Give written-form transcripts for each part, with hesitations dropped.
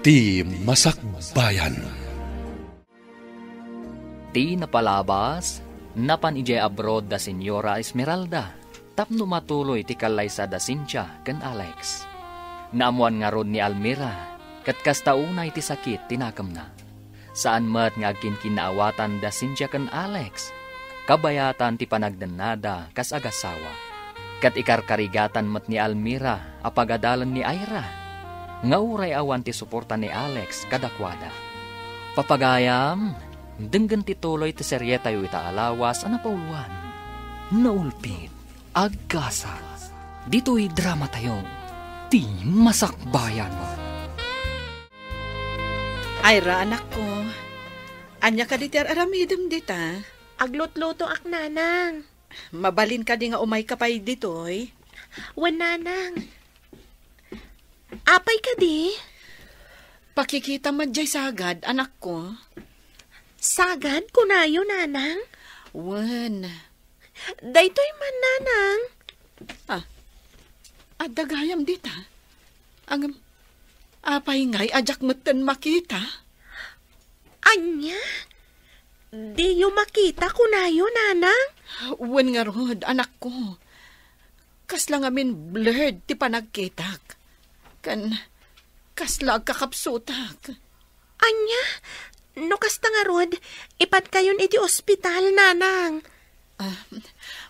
Ti Masakbayan. Ti napalabas, napan ijay abroad da Senyora Esmeralda, tapno matuloy ti kalaysa da Cynthia ken Alex. Naamuan nga rod ni Almira, kat kastaunay ti sakit tinakam na. Saan mat nga agkin-kinaawatan da Cynthia ken Alex, kabayatan ti panagdanada kas agasawa. Kat ikarkarigatan mat ni Almira, apagadalan ni Ira, nga uray awan ti suporta ni Alex kadakwada. Papagayam, denggan ti tuloy ti serye tayo ita alawas anapauluan. Naulpin, agkasa, dito'y drama tayo, Ti Masakbayan. Ira, anak ko, anya ka di ti aramidem dita? Aglot-loto ak nanang. Mabalin ka di nga umay kapay ditoy? Wan nanang. Apay ka di? Pakikita madjay sagad, anak ko. Sagad kunayo nanang? Wan. Daytoy man nanang. Adagayam dita. Ang apay ngay ajak meten makita. Anya? Di yu makita kunayo nanang? Wan nga rod, anak ko. Kasla ngamin blurred ti panagkitak. Kasla kakapsutak. Anya? No kasta nga rod, ipat kayon iti ospital nanang.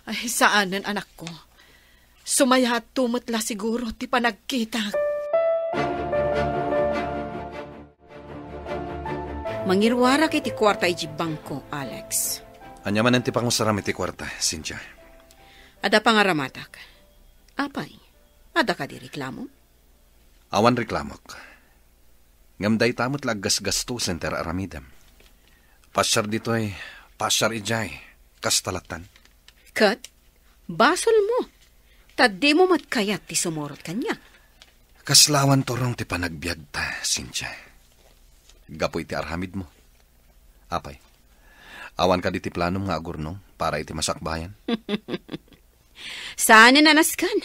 Saanan anak ko? Sumaya tumutla siguro ti panagkitak. Mangirwara kiti kwarta iti bangko, Alex. Anya man ti pangusaram iti kwarta, Cynthia. Ada pangaramatak. Apay, ada ka di reklamo? Awan reklamok. Ngamday tamot laggas-gasto senter aramidam. Pasyar dito'y, pasyar ijay, kastalatan. Kat, basol mo. Tadi mo matkayat ti sumorot kanya. Kaslawan torong ti panagbiag ta, Cynthia. Gapo iti arhamid mo. Apay, awan ka di ti planom nga agurnong para iti masakbayan. Saanin anaskan?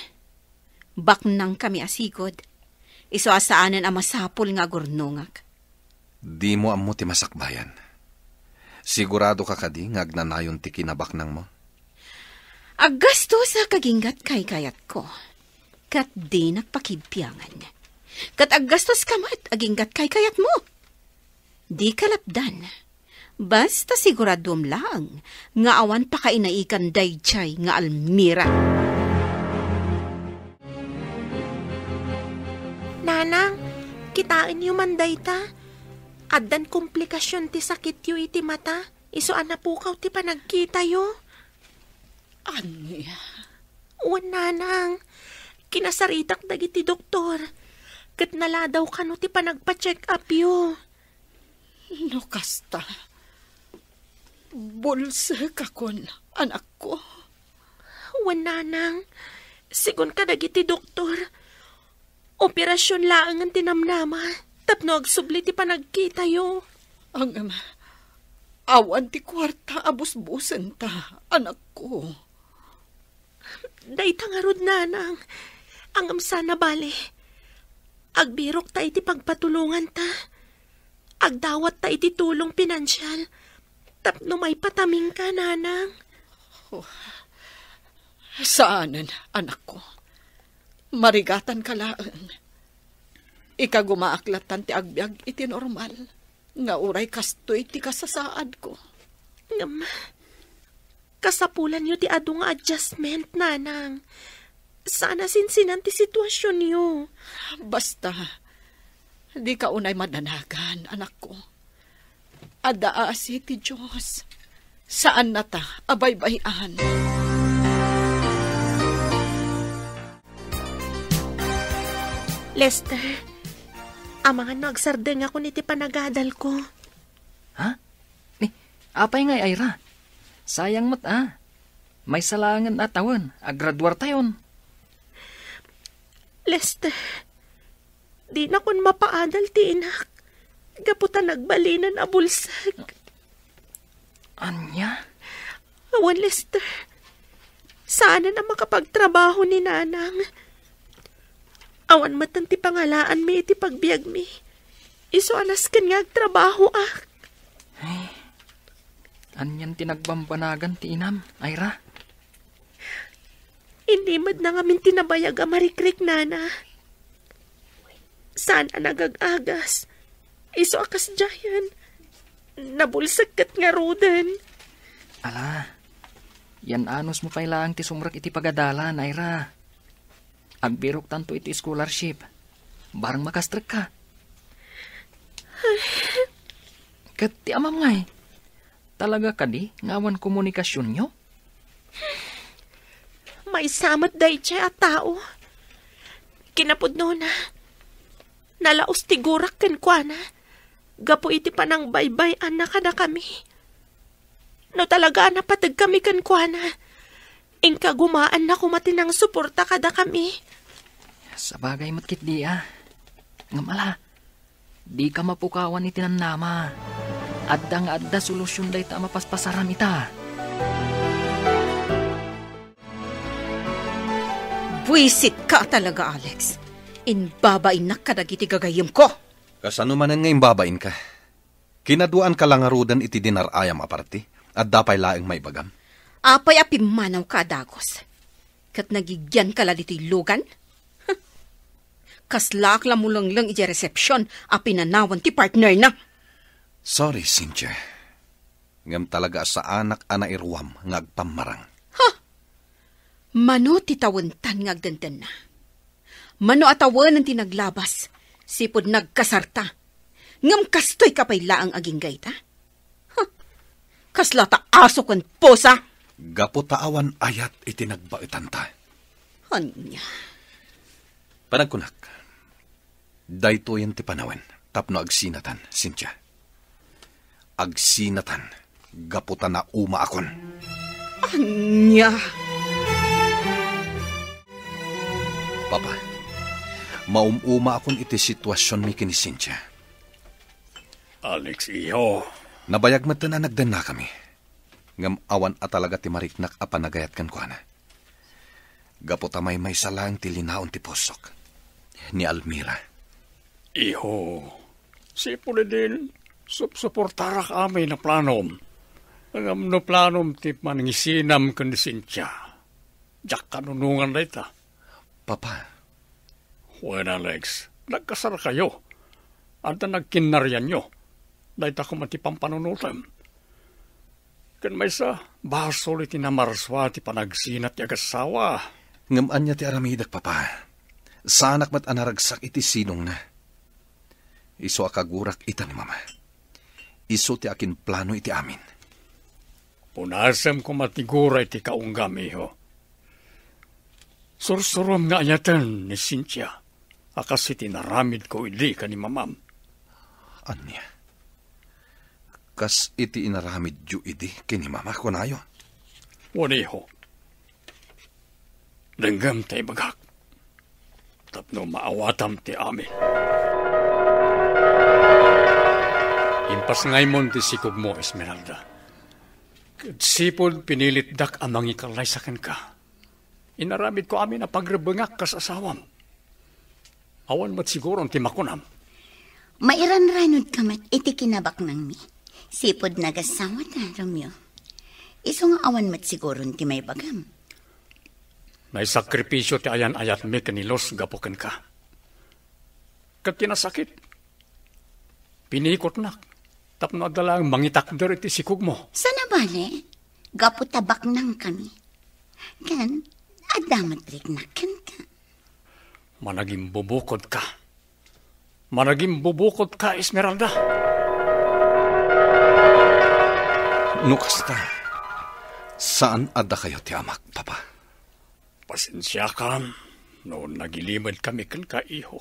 Baknang kami asigod. Iso asaanan ang masapol nga agurnongak. Di mo ammo ti masakbayan. Sigurado ka kadi nga agnanayon ti kinabaknang mo? Agasto sa kaginggat kay kayat ko. Kat di nakpakibpiangan. Kat agastos kamat aginggat kay kayat mo. Di kalapdan. Basta siguradom lang nga awan pa kainaikan dayjay nga Almira. Nanang, kitain yu manday ta. Addan komplikasyon ti sakit yu iti mata. Iso anapukaw ti panagkita yu. Anya? Wan nanang, kinasaritak dagiti doktor. Kat naladaw ka no ti panagpa-check up yu. No kasta. Bulsa ka kon, anak ko. Wan nanang, sigun ka dagiti doktor. Operasyon laang ang tinamnama. Tapno agsubli ti panagkita yu. Ang awan ti kwarta abus-busen ta, anak ko. Day tangarod nanang. Ang sana bali. Agbirok ta iti pagpatulungan ta. Agdawat ta iti tulong pinansyal. Tapno may pataming ka, nanang. Saanan, anak ko? Marigatan ka laan. Ika gumaaklatan ti agbyag iti normal. Nga uray kastoy ti kasasaad ko. Kasapulan yu ti adu nga adjustment, nanang. Sana sinsinan ti sitwasyon yu. Basta, di ka unay madanagan, anak ko. Adaasi ti Diyos. Saan na ta abay-bayan? Lester, amangan no agsardeng ako niti panagadal ko. Ha? Apay nga Ira? Sayang mat May salangan atawan, agradwar tayon. Lester, di na kon mapaadal ti inak. Gaputan nagbalinan a bulsag. Anya? Awan, Lester. Sana na makapagtrabaho ni nanang. Awan matan ti pangalaan mi iti pagbiag mi. Iso alas kan nga trabaho Anyan tinagbambanagan ti inam, Ira. Hindi mad na ngamin tinabayag amarikrik nana. Sana nagagagas. Iso akas jayan. Nabulsak kat nga roden. Ala, yan anos mo pailaang ti sumrak iti pagadalan, Ira. Agbirok tanto iti scholarship. Barang makastrek ka. Kat ti amam nga talaga ka di ngawan komunikasyon nyo? May samat day siya at tao. Kinapudno na. Nalaos tigurak ken kwa na. Gapo iti panang baybay anak na kami. No talaga napatag kami ken kwa na. Ingka gumaan na kumatinang suporta kada kami. Sa bagay matkit di Ngamala, di ka mapukawan iti nanama. Adda solusyon day ta mapaspasaram ita. Buisit ka talaga, Alex. Inbabain na kadagiti gagayim ko. Kasano manan ngayon babain ka? Kinaduan ka lang arudan iti dinarayam aparti at dapay laing may bagam. Apay apimanaw ka, Dagos. Kat nagigyan ka la diti lugan? Kaslak la mulang lang iti resepsyon a pinanawan ti partner na. Sorry, Cynthia. Ngam talaga sa anak ana irwam ngagpamarang. Mano ti tawentan ngagdandan na. Mano atawan ang tinaglabas. Sipod nagkasarta. Ngam kastoy kapay laang aging gayta. Kaslata aso kan posa. Gapo taawan ayat itinagbaitan ta. Anya. Panagkunak. Dayto yan ti panawen. Tapno agsinatan, Cynthia. Agsinatan. Gaputa na uma akon. Anya. Papa, maumuma akon iti sitwasyon mi kini Cynthia. Alex, iyo. Nabayag mata na nagdan na kami. Ngam awan at talaga ti mariknak a panagayat kan kuana. Gaputa may salang ti linaon ti posok. Ni Almira. Iho, sipuli din, suportara kami na planom. Ang no planom ti manangisinam kan ni Cynthia. Jak kanunungan na ita. Papa. Well, Alex, nagkasar kayo. At nagkinaryan nyo. Dahil ako matipang panunutan. Kan may sa basol iti namarswa ti panagsinat ti agasawa. Ngaman niya ti aramidak, Papa. Sanak mat anaragsak iti sinong na. Iso akagurak ita ni Mama. Iso ti akin plano iti amin. Punasam ko matigura iti kaunggam, iho. Sursurom nga ayatan ni Cynthia. Akas iti naramid ko ili ka ni Mamam. Anya? Kas iti inaramid yu idi kini Mama ko na yo? Waniho. Langgam tayo bagak. Tapno maawatam ti amin. Impas ngay mon ti sikog mo, Esmeralda. Sipod pinilit dak amang ikalay sa ka. Inaramid ko amin na pagrebengak kas asawam. Awan mat siguro ti makunam. Mairan-ranod kamat iti kinabak nang mi. Sipod nagasawa na, Romeo. Iso nga awan mat siguro ti may bagam. Naisakripisyo ti ayan-ayat mi kanilos gapukan ka. Kat kinasakit. Pinikot nak. Tapno adalang mangitakder iti sikog mo. Sana bale, gapu tabak nang kami. Kan, adamat rignakan ka. Managing bubukod ka. Managing bubukod ka, Esmeralda. Nukasta. Saan ada kayo ti amak, Papa? Pasensya ka. Noon nagilimad kami kan ka, iho.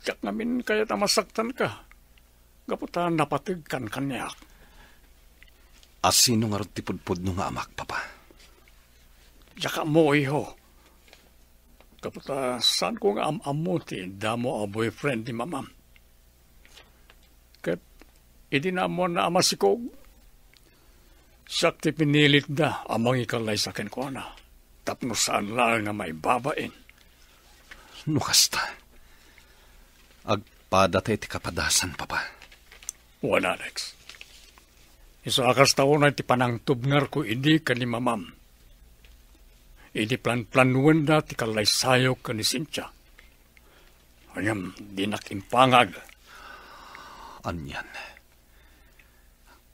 Yak namin kaya tamasaktan ka. Gaputan napatag kan kanyak. Asino nga rin tipudpud nung amak, Papa? Yaka mo, iho. Kaputa, saan ko nga am-amo ti damo a boyfriend ni Mamam? Kat, idi na mo na amasikog. Siyak ti pinilit da amang ikalay sa akin ko na. Tapno saan lang nga may babain. Nukasta. Padatay ti kapadasan, Papa. Wan, Alex. Iso akas taon na ti panangtubngar ko ini ka ni mamam. Ini plan-planuan na ti kalaysayo ka ni Cynthia. Ayam, di nakimpangag. Anyan.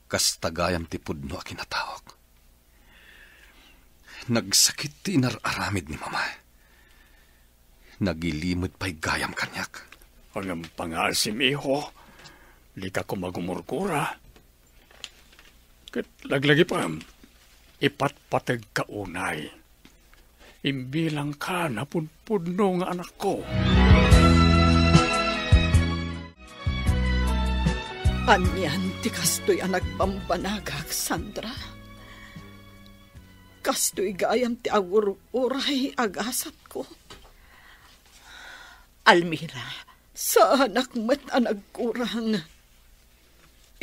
Kastagayam ti pudno a kinatawag. Nagsakit ti inararamid ni Mama. Nagilimod pa'y gayam kanyak. Ayam pangasim, iho. Di ka ko magumurkura. Kat laglagi pa, ipatpatag ka unay. Imbilang ka na pudno nga anak ko. Anyan, ti kastoy anak pampanagak, Sandra. Kastoy gayam ti agur-uray agasat ko. Almira, Sa anak mat anag kurang.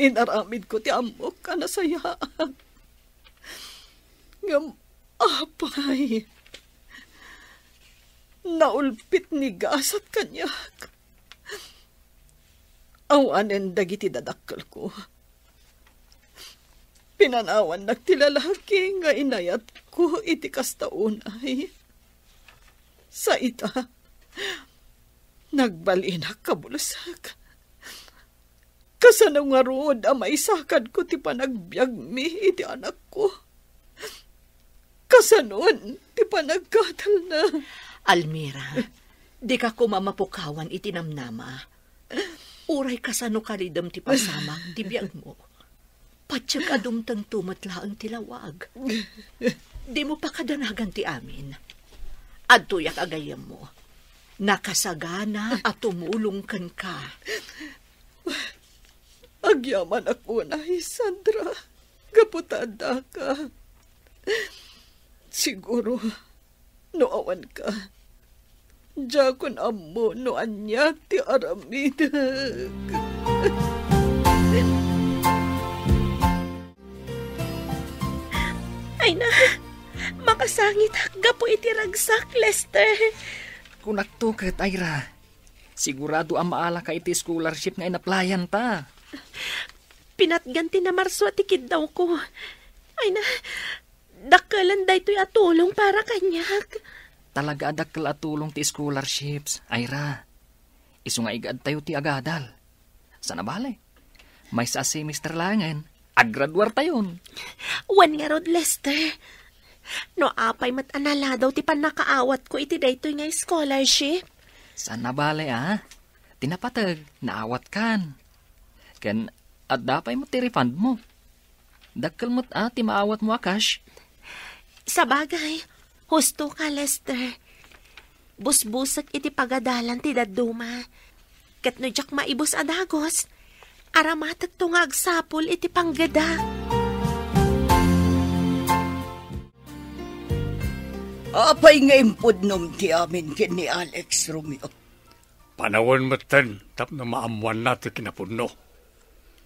Inaramid ko ti amok ka na sayaan. Ngam apay. Naulpit ni gasat kanyak. Awanen dagiti dadakkel ko. Pinanawan nagtilalaki nga inayat ko iti kastaunay. Sa ita, nagbalinak kabulasak. Kasano nga rood amay sakad ko ti panagbiag mi iti anak ko. Kasanon ti panagkatal na. Almira, di ka kumamapukawan iti namnama. Uray kasano karidam ti pasamak ti biag mo. Patsyak adumtang tumatlaang tilawag. Di mo pa kadanagan ti amin. At tuyak agayam mo. Nakasagana at tumulong ka. Agyaman ako na, Sandra. Kaputada ka. Siguro, noawan ka. Diyakon amo no anya ti aramid. Ay na, makasangit hakga po iti ragsak, Lester. Kung naktukat, Ira, sigurado ang maala ka iti scholarship nga inaplayan ta. Pinatganti na marso at ikid daw ko. Ay na, dakalan da ito'y atulong para kanyak. Talaga adakkel atulong ti scholarships, Ira. Isu nga igad tayo ti agadal. Sana bale? May sa semester langan, aggraduar tayon. Wan nga rod, Lester. No apay mat anala daw ti panakaawat ko iti daytoy nga scholarship. Sana bale, tinapatag, naawat kan. Ken, at dapay mo ti refund mo. Dakkel mo't ti maawat mo cash. Sa bagay, husto ka, Lester. Busbusak iti pagadalan ti daduma. Kat no jak maibos adagos, aramatag tungag sapul iti panggada. Apay nga impudnom ti amin kin ni Alex Romeo. Panawon matan, tap na maamuan na ti kinapudno.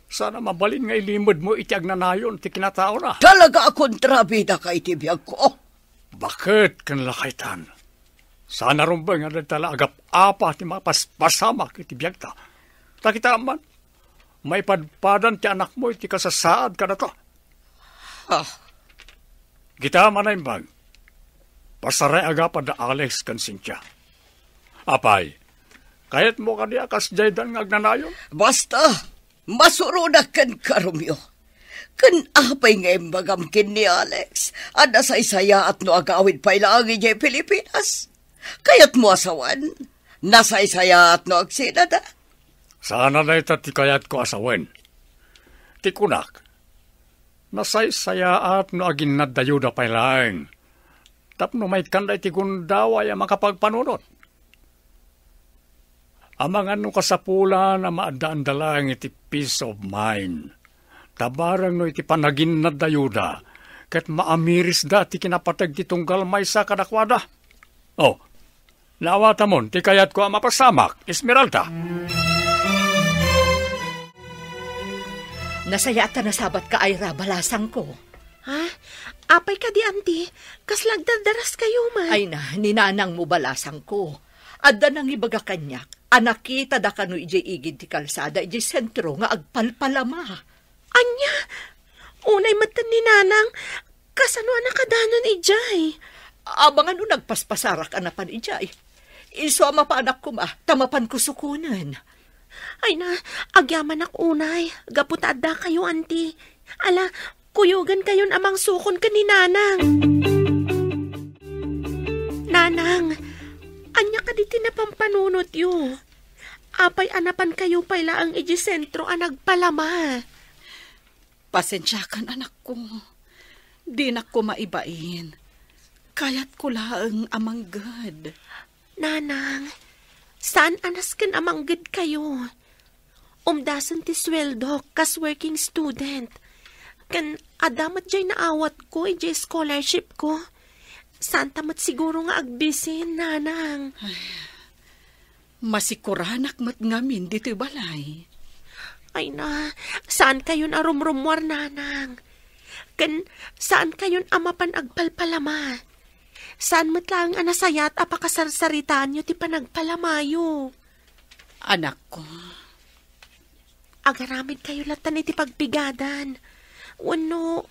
Sana mabalin nga ilimod mo iti agnanayon ti kinatao na. Talaga kontrabida ka iti biyag ko. Bakit kan lakaitan? Sana rumba nga nagtala agap-apa ti mapaspasamak iti biyagta. Takita man, may padpadan ti anak mo iti kasasaad ka na to. Kita manaimbag, pasaray agapad na Alex kan Cynthia. Apay, kayat mo kaniya kas jaydan nga agnanayon? Basta, masurunak kan ka, Romeo. Kan apay nga imbagam kin ni Alex, ada saysaya at no agawid pa ilang ije Pilipinas. Kayat mo asawan, nasaysaya at no agsinada. Sana na ito ti kayat ko asawen. Ti kunak, nasaysaya at no agin nadayo da pa ilang. Tapno may kanday ti gundaway ang makapagpanunot. Amang ano kasapulan na maadaan dalang iti peace of mind. Tabarang no iti panagin na dayuda, kat maamiris da ti kinapatag ti tunggal may sa kadakwada. Oh, naawata mon, ti kayat ko ang mapasamak, Esmeralda. Nasaya ta nasabat ka, Ira, balasang ko. Ha? Apay ka di, auntie. Kas lagdadaras kayo, man. Ay na, ninanang mo balasang ko. Adda nang ibaga kanyak. Anakita da kanu ijay igid ti kalsada, ijay sentro nga agpalpalama. Anya, unay matan ni nanang, kasano nakadanon ijay. Abangan no nagpaspasarak anapan ijay. Iso pa anak ko tamapan ko sukunan. Ay na, agyaman ak unay, gaputad da kayo, auntie. Ala, kuyugan kayon amang sukon ka ni nanang. Nanang, anya ka di tinapampanunot yu. Apay anapan kayo pala ang ijisentro ang nagpalama. Pasensyakan anak ko. Di na ko maibain. Kaya't ko lang amanggad. Nanang, saan anasken amanggad kayo? Umdasan ti sweldo kas working student. Kan adamat jay naawat ko ijay scholarship ko. Saan tamat siguro nga agbisin, nanang? Masikuranak mat ngamin dito'y balay. Ay na, saan kayon arumrumwar, nanang? Kan saan kayon amapan agpalpalama? Saan matlang anasayat apakasarsaritaan nyo ti panagpalamayo? Anak ko. Agaramid kayo latan iti pagbigadan. Wano,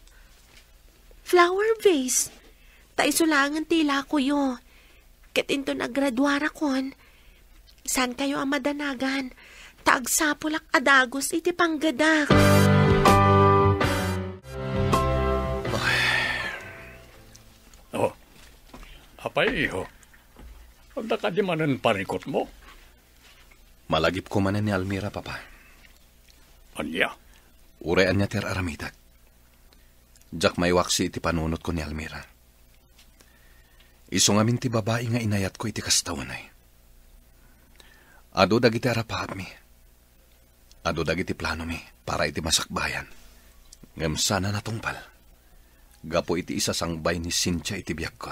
flower vase. Taisulangan tila ko yo. Ket into naggraduara kon. San kayo ang madanagan? Taagsapulak adagos iti panggadak. Oh, apay iho. Handa ka di manan parikot mo? Malagip ko manan ni Almira, papa. Anya? Urean niya ter aramidak. Jak may waksi iti panunot ko ni Almira. Iso ngamin ti babae nga inayat ko iti kastawanay. Ado dagiti arapaat mi. Ado dagiti plano mi para iti masakbayan. Ngem sana natungpal. Gapo iti isasangbay ni Cynthia iti biyak ko.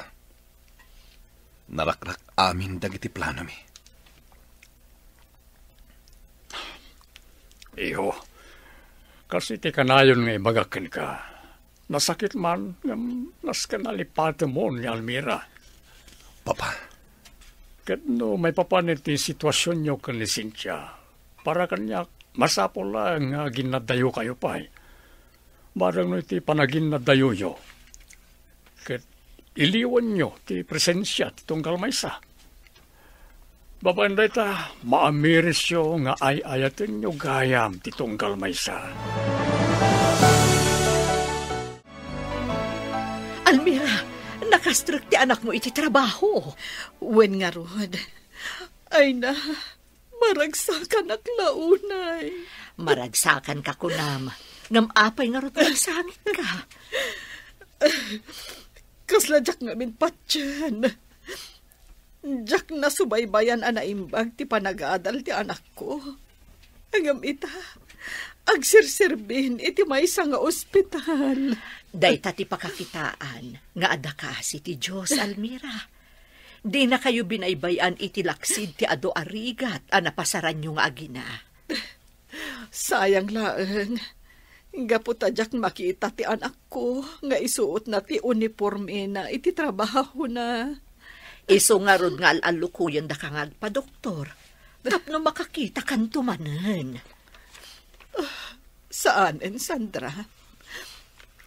Narakrak amin dagiti plano mi. Iho, kasi ti kanayon nga ibagakin ka. Nasakit man, nas ka nalipate mo ni Almira. Papa. Kat no may papanit ti sitwasyon nyo kan ni Cynthia. Para kanya masapol lang nga ginadayo kayo pa. Barang no iti panagin nadayo yo. Kat iliwan nyo ti presensya ti tunggal maysa. Babanday ta, maamiris yo nga ay-ayatin nyo gayam ti tunggal maysa. Almira, nakastruk ti anak mo iti trabaho. Wen nga rod. Ay na, maragsakan ak launay. Maragsakan ka kunam. Ngamapay nga rod ng sangit ka. Kasladyak ngamin patyan. Jak na subaybayan anaimbag ti panag-aadal ti anak ko. Angam ita, agsirsirbin iti maysa nga ospital. Dayta ti pakakitaan nga adaka si ti Diyos, Almira. Di na kayo binaybayan iti laksid ti ado arigat anapasaran nyo nga agina. Sayang laeng. Gaputadyak makita ti anak ko nga isuot na ti uniforme na iti trabaho na. Iso nga rod nga alalukuyan da ka nga agpa-doktor. Tapno makakita kan tumanen. Saan, Sandra?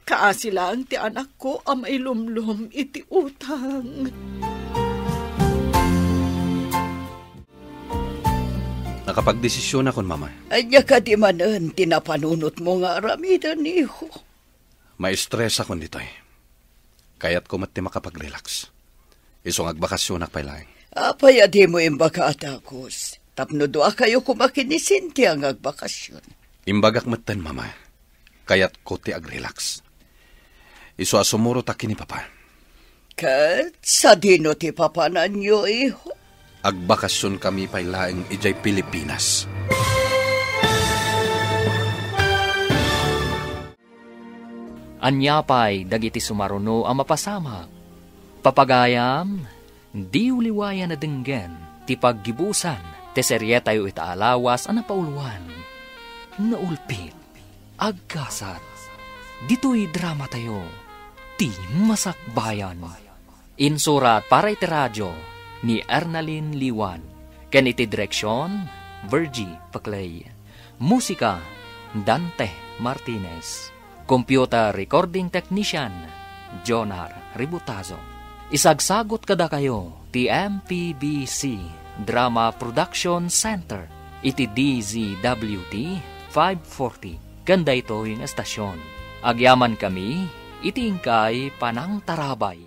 Kaasi lang ti anak ko ang mailumlum iti utang. Nakapagdesisyon akon, mama. Anya ka di manan, tinapanunot mo nga aramidan niyo. Ma-stress akon dito eh. Kaya't ko mati makapag-relax. Isong agbakasyon akpailaing. Apay adi mo imbaka atakos. Tapno doa kayo kumakin ni Cynthia ang agbakasyon. Imbagak matan, mama. Kaya't ko ti ag-relax. Iso asumuro takin ni papa. Kat sa dino ti papanan nyo, iho? Agbakasyon kami pailaing ijay Pilipinas. Anyapay dagiti sumaruno ang mapasama. Papagayam, di uliwayan na denggen, ti paggibusan, te serye tayo itaalawas ang napauluan. Naulpit, agkasat, dito'y drama tayo, ti masakbayan. Insurat para iti radyo ni Ernalyn Liwan, Ken iti direksyon, Virgie Paclay. Musika, Dante Martinez. Computer recording technician, Jonar Ributazo. Isagsagot kada kayo, ti MPBC Drama Production Center, iti DZWT 540. Ganda ito yung estasyon. Agyaman kami, iti ingkay Panang Tarabay.